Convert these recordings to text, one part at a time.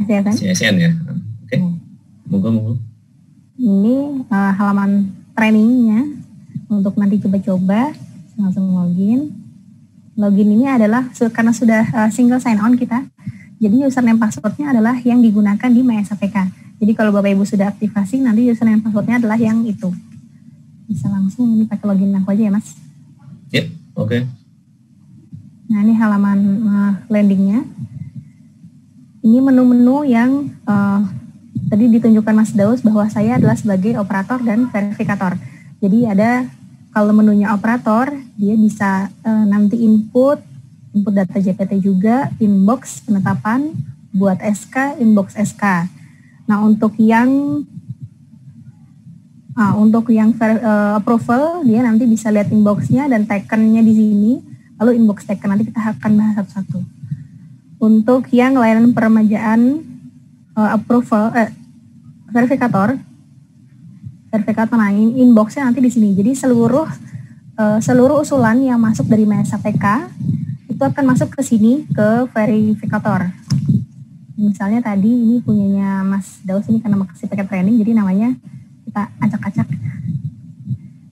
SCSN? SCSN ya. Oke. Monggo. Ini halaman trainingnya untuk nanti coba-coba langsung login. Login ini adalah karena sudah single sign on kita. Jadi username passwordnya adalah yang digunakan di MySAPK. Jadi kalau Bapak Ibu sudah aktifasi, nanti username passwordnya adalah yang itu. Bisa langsung ini pakai login aku aja ya Mas. Yep, oke. Nah ini halaman landingnya. Ini menu-menu yang tadi ditunjukkan Mas Daus bahwa saya adalah sebagai operator dan verifikator. Jadi ada kalau menunya operator, dia bisa nanti input data JPT juga, inbox penetapan, buat SK, inbox SK. Nah untuk yang approval, dia nanti bisa lihat inboxnya dan taken-nya di sini, lalu inbox taken nanti kita akan bahas satu-satu. Untuk yang layanan peremajaan verifikator, nah inboxnya nanti di sini. Jadi seluruh usulan yang masuk dari MySAPK itu akan masuk ke sini ke verifikator. Misalnya tadi ini punyanya Mas Daus ini karena masih pakai training, jadi namanya kita acak-acak.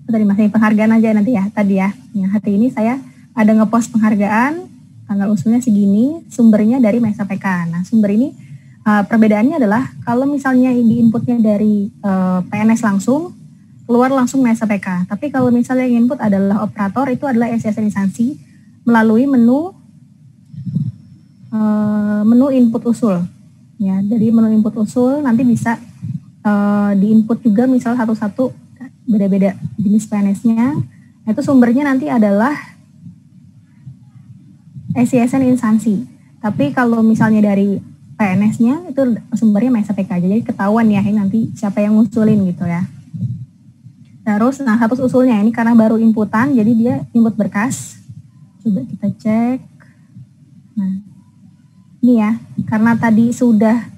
Tadi masih penghargaan aja nanti ya tadi ya. Yang hari ini saya ada ngepost penghargaan. Tanggal usulnya segini, sumbernya dari MySAPK. Nah, sumber ini perbedaannya adalah kalau misalnya di inputnya dari PNS langsung, keluar langsung MySAPK. Tapi kalau misalnya yang input adalah operator, itu adalah SCSN instansi melalui menu input usul. Ya, dari menu input usul nanti bisa di-input juga misal satu-satu beda-beda jenis PNS-nya. Itu sumbernya nanti adalah SCSN instansi. Tapi kalau misalnya dari PNS-nya itu sumbernya MySAPK. Jadi ketahuan ya ini nanti siapa yang ngusulin gitu ya. Terus status usulnya ini karena baru inputan jadi dia input berkas. Coba kita cek. Nah, ini ya, karena tadi sudah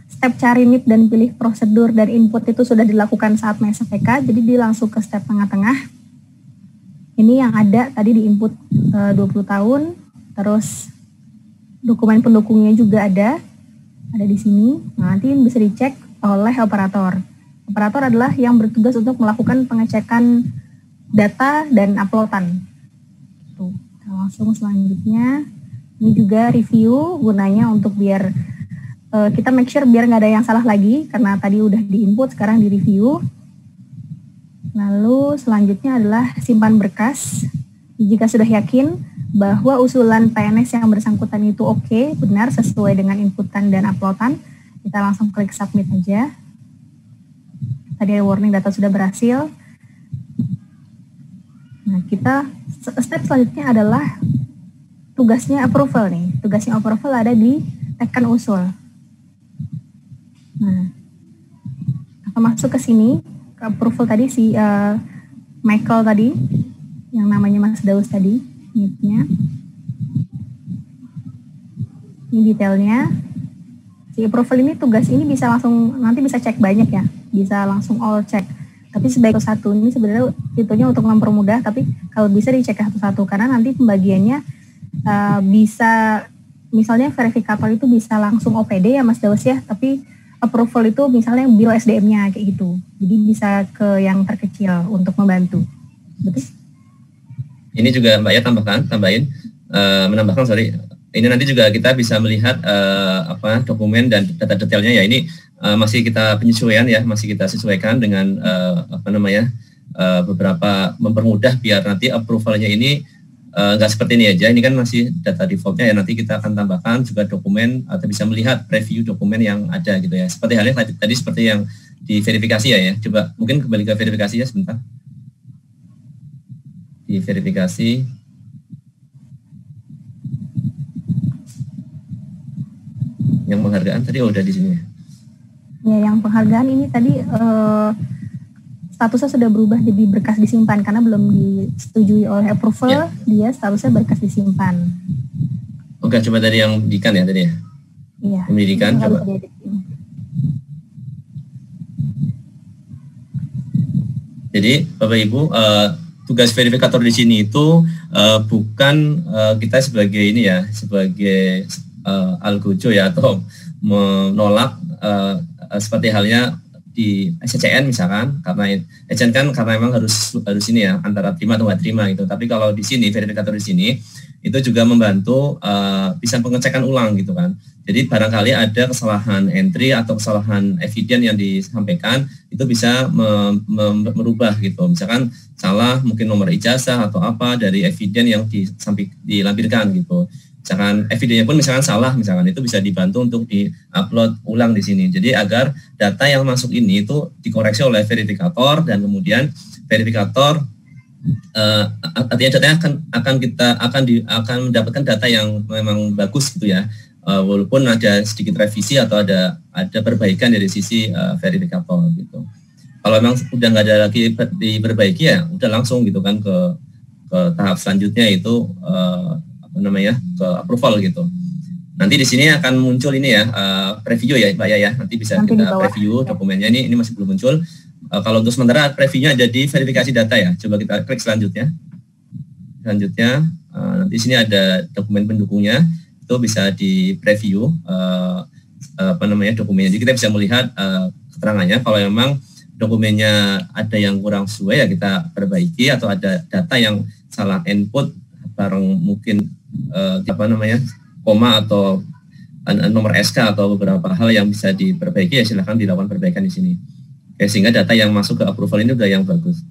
step cari NIP dan pilih prosedur dan input itu sudah dilakukan saat MySAPK, jadi dia langsung ke step tengah-tengah. Ini yang ada tadi di input 20 tahun, terus dokumen pendukungnya juga ada di sini. Nah, nanti bisa dicek oleh operator. Operator adalah yang bertugas untuk melakukan pengecekan data dan uploadan. Tuh, langsung selanjutnya, ini juga review gunanya untuk biar kita make sure biar nggak ada yang salah lagi, karena tadi udah di input, sekarang di review. Lalu selanjutnya adalah simpan berkas. Jika sudah yakin bahwa usulan PNS yang bersangkutan itu oke, benar sesuai dengan inputan dan uploadan, kita langsung klik submit aja. Tadi ada warning data sudah berhasil. Nah, kita step selanjutnya adalah tugasnya approval nih. Tugasnya approval ada di tekan usul. Nah, kita masuk ke sini. Approval tadi si Michael tadi yang namanya Mas Daus tadi NIP-nya ini detailnya. Si approval ini tugas ini bisa langsung nanti bisa cek banyak ya, bisa langsung all check, tapi sebagai satu ini sebenarnya itunya untuk mempermudah, tapi kalau bisa dicek satu-satu karena nanti pembagiannya bisa misalnya verifikator itu bisa langsung OPD ya Mas Daus ya, tapi approval itu misalnya biro SDM-nya kayak gitu. Jadi bisa ke yang terkecil untuk membantu. Betul? Ini juga Mbak ya menambahkan sorry. Ini nanti juga kita bisa melihat dokumen dan data detailnya ya. Ini masih kita penyesuaian ya, masih kita sesuaikan dengan beberapa mempermudah biar nanti approvalnya ini nggak seperti ini aja, ini kan masih data defaultnya ya, nanti kita akan tambahkan juga dokumen atau bisa melihat preview dokumen yang ada gitu ya, seperti halnya tadi seperti yang di verifikasi ya. Coba mungkin kembali ke verifikasi ya sebentar. Di verifikasi yang penghargaan tadi udah di sini ya. Yang penghargaan ini tadi statusnya sudah berubah jadi berkas disimpan karena belum disetujui oleh approval, dia statusnya berkas disimpan. Oke, coba tadi yang dikan ya tadi ya. Iya. Pendidikan coba. Jadi Bapak Ibu, tugas verifikator di sini itu bukan kita sebagai ini ya, sebagai algojo ya atau menolak seperti halnya di SCCN misalkan, karena SCCN kan karena memang harus ini ya antara terima atau nggak terima gitu. Tapi kalau di sini verifikator di sini itu juga membantu bisa pengecekan ulang gitu kan. Jadi barangkali ada kesalahan entry atau kesalahan eviden yang disampaikan itu bisa merubah gitu. Misalkan salah mungkin nomor ijazah atau apa dari eviden yang dilampirkan gitu. Misalkan evidennya pun misalkan salah, misalkan itu bisa dibantu untuk di-upload ulang di sini. Jadi agar data yang masuk ini itu dikoreksi oleh verifikator dan kemudian verifikator artinya datanya akan mendapatkan data yang memang bagus gitu ya. Walaupun ada sedikit revisi atau ada perbaikan dari sisi verifikator gitu. Kalau memang udah nggak ada lagi diperbaiki ya udah langsung gitu kan ke tahap selanjutnya itu ke approval gitu. Nanti di sini akan muncul ini ya preview ya Mbak ya. Nanti bisa nanti kita preview dokumennya ini masih belum muncul. Kalau untuk sementara previewnya ada di verifikasi data ya. Coba kita klik selanjutnya. Nanti di sini ada dokumen pendukungnya itu bisa di preview dokumennya. Jadi kita bisa melihat keterangannya. Kalau memang dokumennya ada yang kurang sesuai ya kita perbaiki atau ada data yang salah input bareng mungkin koma atau nomor SK atau beberapa hal yang bisa diperbaiki ya silakan dilakukan perbaikan di sini. Oke, sehingga data yang masuk ke approval ini udah yang bagus.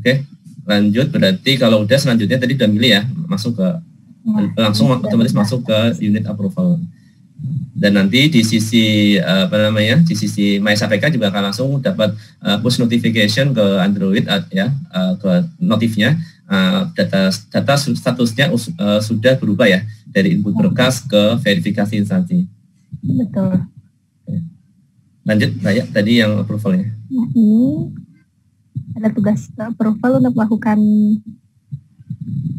Oke, lanjut berarti kalau udah selanjutnya tadi udah milih ya masuk ke langsung otomatis masuk ke unit approval. Dan nanti di sisi di sisi MySAPK juga akan langsung dapat push notification ke Android ya ke notifnya. Data statusnya sudah berubah ya dari input berkas ke verifikasi instansi. Betul. Lanjut Raya tadi yang approvalnya. Nah, ini ada tugas approval untuk melakukan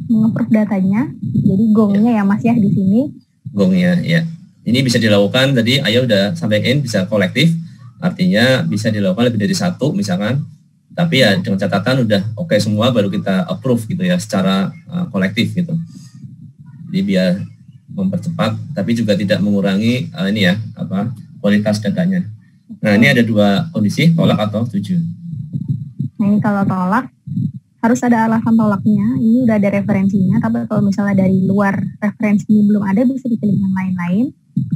meng-approve datanya. Jadi gongnya ya Mas ya di sini. Gongnya ya. Ini bisa dilakukan tadi Ayah udah sampaikan bisa kolektif. Artinya bisa dilakukan lebih dari satu misalkan. Tapi ya dengan catatan udah oke semua baru kita approve gitu ya secara kolektif gitu. Jadi biar mempercepat tapi juga tidak mengurangi kualitas datanya. Nah, ini ada dua kondisi, tolak atau setuju. Nah, ini kalau tolak harus ada alasan tolaknya. Ini udah ada referensinya, tapi kalau misalnya dari luar referensi ini belum ada bisa dipilih yang lain-lain.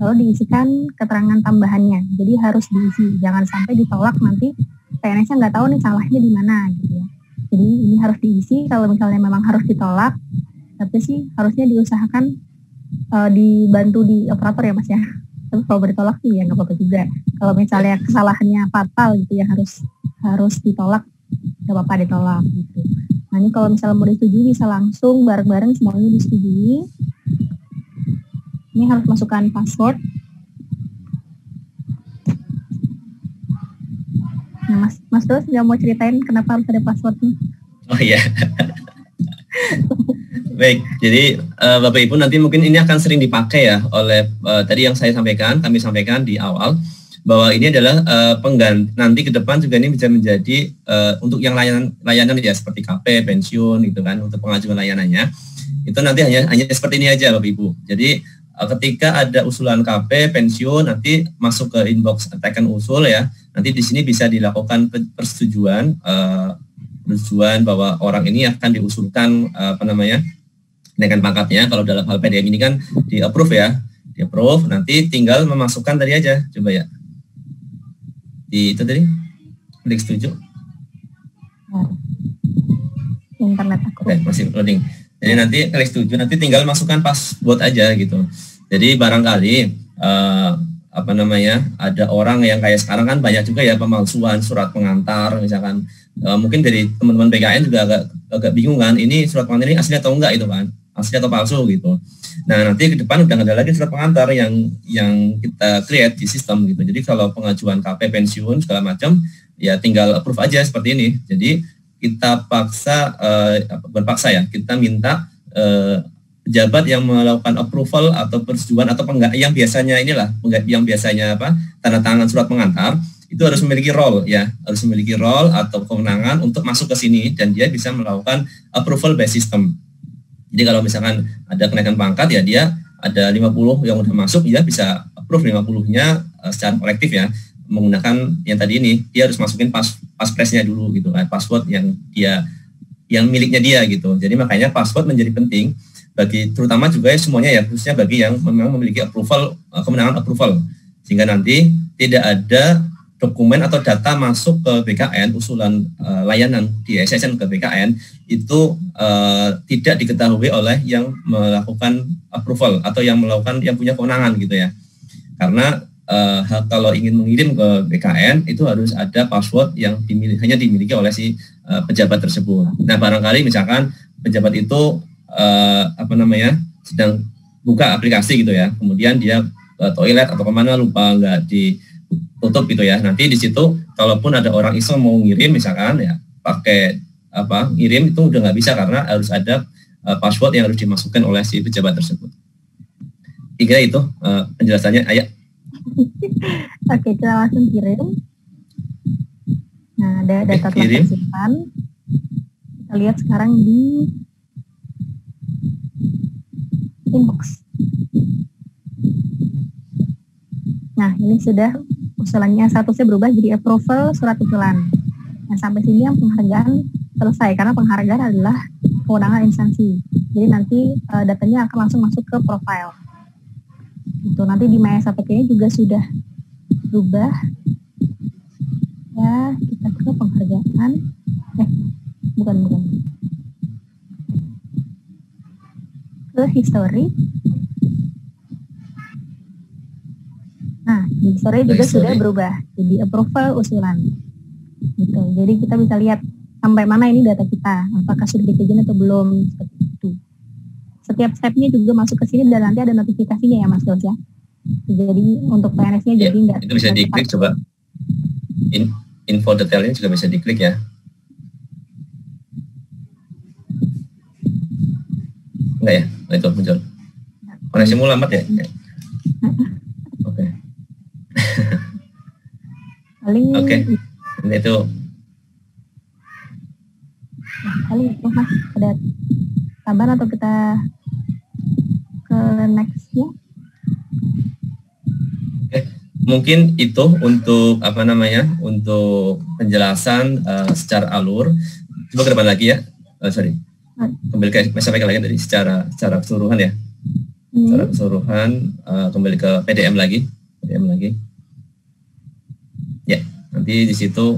Lalu diisikan keterangan tambahannya. Jadi harus diisi, jangan sampai ditolak nanti PNS-nya nggak tahu nih salahnya di mana gitu ya. Jadi ini harus diisi kalau misalnya memang harus ditolak, tapi sih harusnya diusahakan dibantu di operator ya Mas ya. Tapi kalau ditolak sih ya nggak apa-apa juga. Kalau misalnya kesalahannya fatal gitu ya harus ditolak, nggak apa-apa ditolak gitu. Nah ini kalau misalnya mau disetujui bisa langsung bareng-bareng semuanya disetujui. Ini harus masukkan password. Nah, Mas Dos nggak mau ceritain kenapa harus ada passwordnya? Oh iya. Baik, jadi Bapak Ibu nanti mungkin ini akan sering dipakai ya oleh tadi yang kami sampaikan di awal bahwa ini adalah pengganti nanti ke depan juga ini bisa menjadi untuk yang layanan ya seperti KP, pensiun gitu kan untuk pengajuan layanannya itu nanti hanya seperti ini aja Bapak Ibu. Jadi ketika ada usulan KP, pensiun nanti masuk ke inbox tekan usul ya. Nanti di sini bisa dilakukan persetujuan bahwa orang ini akan diusulkan kenaikan pangkatnya. Kalau dalam hal PDM ini kan di-approve ya. Di-approve nanti tinggal memasukkan tadi aja. Coba ya. Itu tadi. Klik setuju. Internet aku. Oke, masih loading. Jadi nanti klik setuju, nanti tinggal masukkan password aja gitu. Jadi barangkali ada orang yang kayak sekarang kan banyak juga ya pemalsuan surat pengantar misalkan mungkin dari teman-teman BKN juga agak bingung kan ini surat pengantar ini asli atau enggak itu kan asli atau palsu gitu. Nah nanti ke depan udah nggak ada lagi surat pengantar yang kita create di sistem gitu. Jadi kalau pengajuan KP pensiun segala macam ya tinggal approve aja seperti ini. Jadi kita kita minta pejabat yang melakukan approval atau persetujuan atau yang biasanya tanda tangan surat pengantar itu harus memiliki role atau kewenangan untuk masuk ke sini dan dia bisa melakukan approval by system. Jadi kalau misalkan ada kenaikan pangkat ya dia ada 50 yang udah masuk dia bisa approve 50-nya secara kolektif ya, menggunakan yang tadi ini, dia harus masukin passphrase-nya dulu gitu kan, password yang miliknya dia gitu. Jadi makanya password menjadi penting bagi terutama juga semuanya ya, khususnya bagi yang memang memiliki approval, kemenangan approval, sehingga nanti tidak ada dokumen atau data masuk ke BKN, usulan layanan di SSN ke BKN itu tidak diketahui oleh yang melakukan approval atau yang punya kewenangan gitu ya. Karena kalau ingin mengirim ke BKN itu harus ada password yang hanya dimiliki oleh si pejabat tersebut. Nah, barangkali misalkan pejabat itu sedang buka aplikasi gitu ya, kemudian dia ke toilet atau kemana lupa nggak ditutup gitu ya. Nanti di situ kalaupun ada orang iseng mau ngirim misalkan ya pakai ngirim itu udah nggak bisa karena harus ada password yang harus dimasukkan oleh si pejabat tersebut. Tiga itu penjelasannya. Ayah. Oke, kita langsung kirim. Nah, ada data telah tersimpan. Kita lihat sekarang di inbox. Nah, ini sudah usulannya statusnya berubah jadi approval surat usulan. Nah, sampai sini yang penghargaan selesai karena penghargaan adalah kewenangan instansi. Jadi nanti datanya akan langsung masuk ke profile. Itu nanti di MySAPK-nya juga sudah berubah. Ya, kita ke penghargaan. Bukan. Ke history. Nah, di history juga sudah berubah. Jadi approval usulan. Gitu. Jadi kita bisa lihat sampai mana ini data kita. Apakah sudah dikajian atau belum. Seperti itu. Setiap stepnya juga masuk ke sini dan nanti ada notifikasinya ya Mas Dos ya. Jadi untuk PNS-nya jadi enggak. Itu bisa diklik coba. Info detailnya juga bisa diklik ya. Enggak ya? Nah, itu muncul. Koneksimu lambat ya? Oke. Paling Oke. Ini itu. Nah, paling itu Mas ada tambahan atau kita ke next-nya? Mungkin itu untuk untuk penjelasan secara alur. Coba ke depan lagi ya. Kembali ke sampaikan lagi dari secara keseluruhan ya. Secara keseluruhan kembali ke PDM lagi. Ya, nanti di situ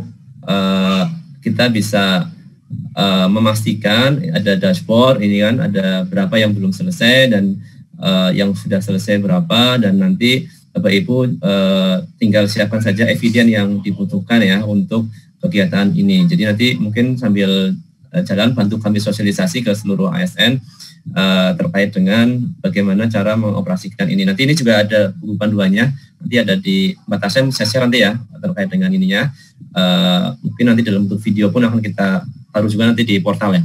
kita bisa memastikan ada dashboard ini kan, ada berapa yang belum selesai dan yang sudah selesai berapa, dan nanti Bapak Ibu tinggal siapkan saja eviden yang dibutuhkan ya untuk kegiatan ini. Jadi nanti mungkin sambil jalan bantu kami sosialisasi ke seluruh ASN terkait dengan bagaimana cara mengoperasikan ini. Nanti ini juga ada buku panduannya, nanti ada di batasan saya share nanti ya terkait dengan ininya. Mungkin nanti dalam bentuk video pun akan kita taruh juga nanti di portal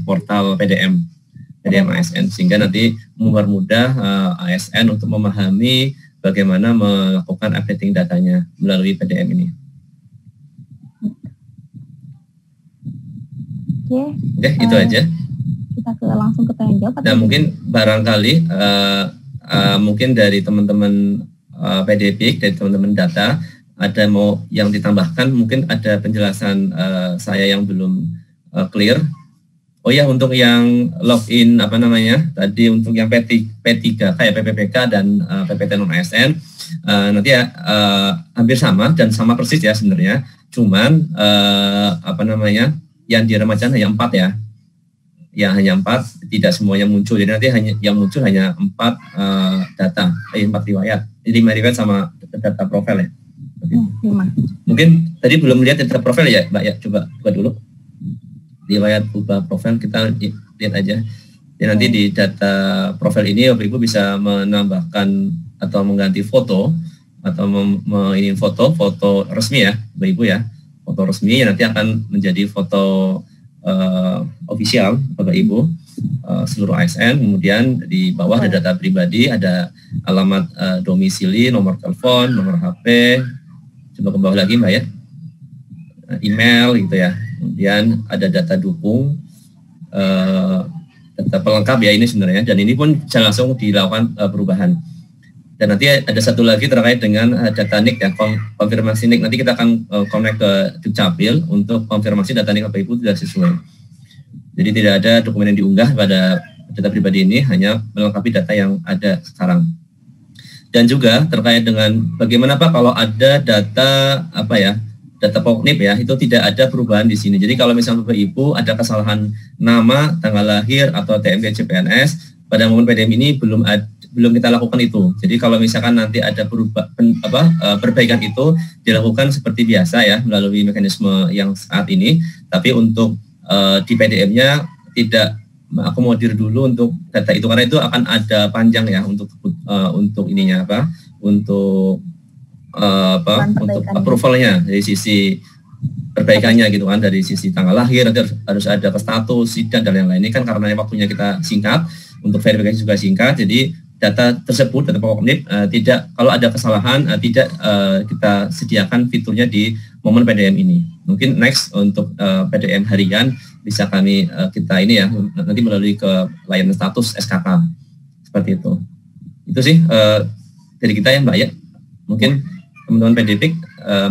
PDM ASN, sehingga nanti mempermudah ASN untuk memahami bagaimana melakukan updating datanya melalui PDM ini. Oke, itu aja. Kita langsung ke tanya jawab. Nah, mungkin barangkali mungkin dari teman-teman PDP, dari teman-teman data, ada mau yang ditambahkan, mungkin ada penjelasan saya yang belum clear. Oh ya, untuk yang login tadi untuk yang P3 kayak PPPK dan PPT non ASN nanti ya hampir sama dan sama persis ya sebenarnya. Cuman yang diremajan hanya 4 ya. Ya hanya 4, tidak semuanya muncul. Jadi nanti yang muncul hanya 4 data, 4 riwayat. Jadi 5 riwayat sama data profil ya. Mungkin tadi belum lihat data profil ya, Mbak ya. Coba buka dulu. Riwayat ubah profil kita lihat aja. Dan nanti di data profil ini Bapak Ibu bisa menambahkan atau mengganti foto atau ini foto resmi ya Bapak Ibu ya. Foto resmi yang nanti akan menjadi foto official Bapak Ibu seluruh ASN. Kemudian di bawah ada data pribadi, ada alamat domisili, nomor telepon, nomor HP. Coba ke bawah lagi Mbak ya. Email gitu ya. Kemudian ada data dukung, data pelengkap ya ini sebenarnya, dan ini pun bisa langsung dilakukan perubahan. Dan nanti ada satu lagi terkait dengan data NIK ya, konfirmasi NIK. Nanti kita akan connect ke Dukcapil untuk konfirmasi data NIK Bapak Ibu tidak sesuai. Jadi tidak ada dokumen yang diunggah pada data pribadi ini, hanya melengkapi data yang ada sekarang. Dan juga terkait dengan bagaimana Pak kalau ada data data POKNIP ya, itu tidak ada perubahan di sini. Jadi kalau misalnya Bapak Ibu ada kesalahan nama, tanggal lahir atau TMK CPNS pada momen PDM ini belum kita lakukan itu. Jadi kalau misalkan nanti ada perbaikan itu dilakukan seperti biasa ya melalui mekanisme yang saat ini. Tapi untuk di PDM-nya tidak akomodir dulu untuk data itu karena itu akan ada panjang ya untuk ininya untuk approvalnya dari sisi perbaikannya gitu kan, dari sisi tanggal lahir nanti harus ada ke status sidang dan lain-lain. Ini kan karena waktunya kita singkat, untuk verifikasi juga singkat, jadi data tersebut, data POKNIP tidak, kalau ada kesalahan tidak kita sediakan fiturnya di momen PDM ini. Mungkin next untuk PDM harian bisa kita ini ya nanti melalui ke layanan status SKK seperti itu. Itu sih dari kita ya Mbak ya. Mungkin teman-teman PDPIK,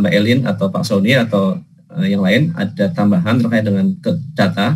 Mbak Elin atau Pak Sony atau yang lain ada tambahan terkait dengan data